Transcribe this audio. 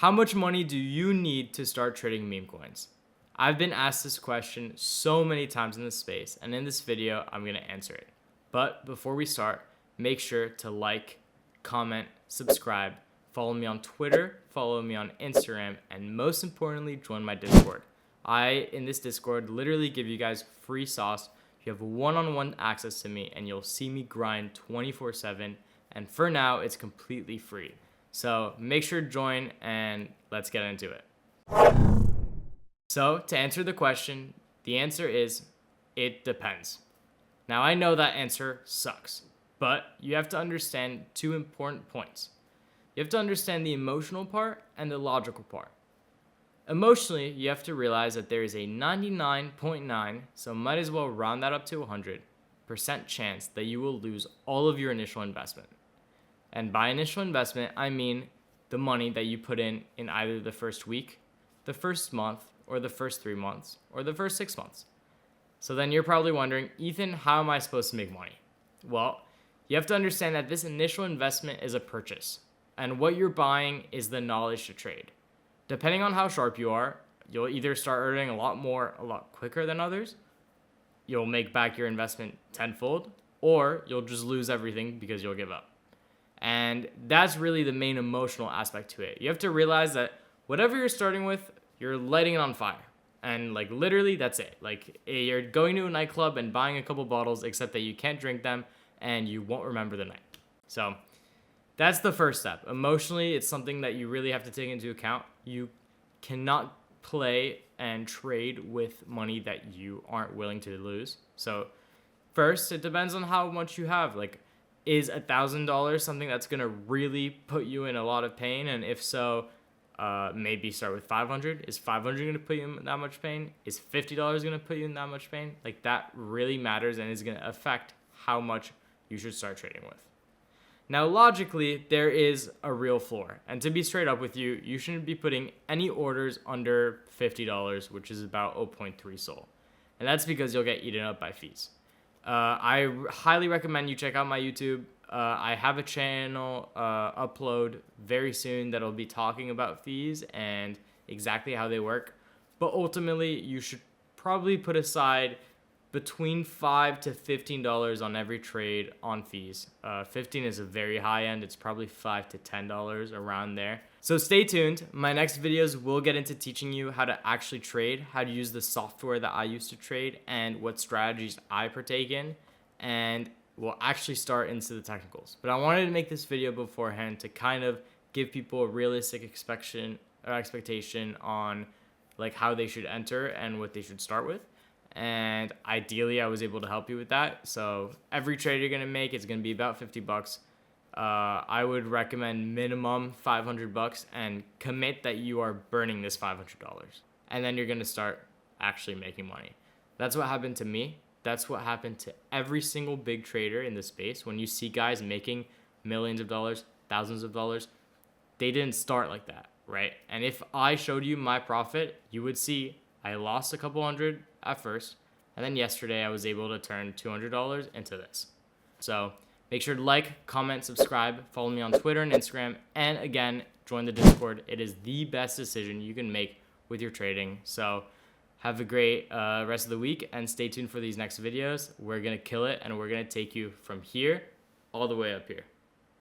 How much money do you need to start trading meme coins? I've been asked this question so many times in this space, and in this video, I'm going to answer it. But before we start, make sure to like, comment, subscribe, follow me on Twitter, follow me on Instagram, and most importantly, join my Discord. In this Discord, literally give you guys free sauce. You have one-on-one access to me, and you'll see me grind 24/7. And for now, it's completely free. So make sure to join, and let's get into it. So to answer the question, the answer is, it depends. Now I know that answer sucks, but you have to understand two important points. You have to understand the emotional part and the logical part. Emotionally, you have to realize that there is a 99.9, so might as well round that up to 100% chance that you will lose all of your initial investment. And by initial investment, I mean the money that you put in either the first week, the first month, or the first 3 months, or the first 6 months. So then you're probably wondering, Ethan, how am I supposed to make money? Well, you have to understand that this initial investment is a purchase, and what you're buying is the knowledge to trade. Depending on how sharp you are, you'll either start earning a lot more, a lot quicker than others, you'll make back your investment tenfold, or you'll just lose everything because you'll give up. And that's really the main emotional aspect to it. You have to realize that whatever you're starting with, you're lighting it on fire. And like literally that's it. Like you're going to a nightclub and buying a couple bottles, except that you can't drink them and you won't remember the night. So that's the first step. Emotionally, it's something that you really have to take into account. You cannot play and trade with money that you aren't willing to lose. So first, it depends on how much you have. Like, is $1,000 something that's going to really put you in a lot of pain? And if so, maybe start with 500. Is 500 going to put you in that much pain? Is $50 going to put you in that much pain? Like, that really matters and is going to affect how much you should start trading with. Now, logically, there is a real floor. And to be straight up with you, you shouldn't be putting any orders under $50, which is about 0.3 SOL. And that's because you'll get eaten up by fees. I highly recommend you check out my YouTube. I have a channel upload very soon that'll be talking about fees and exactly how they work. But ultimately, you should probably put aside between $5 to $15 on every trade on fees. 15 is a very high end. It's probably $5 to $10 around there. So stay tuned. My next videos will get into teaching you how to actually trade, how to use the software that I use to trade, and what strategies I partake in. And we'll actually start into the technicals. But I wanted to make this video beforehand to kind of give people a realistic expectation on like how they should enter and what they should start with. And ideally, I was able to help you with that. So every trade you're going to make is going to be about $50. I would recommend minimum $500 and commit that you are burning this $500. And then you're going to start actually making money. That's what happened to me. That's what happened to every single big trader in the space. When you see guys making millions of dollars, thousands of dollars, they didn't start like that, right? And if I showed you my profit, you would see I lost a couple hundred at first, and then yesterday I was able to turn $200 into this. So make sure to like, comment, subscribe, follow me on Twitter and Instagram, and again, join the Discord. It is the best decision you can make with your trading. So have a great rest of the week, and stay tuned for these next videos. We're going to kill it, and we're going to take you from here all the way up here.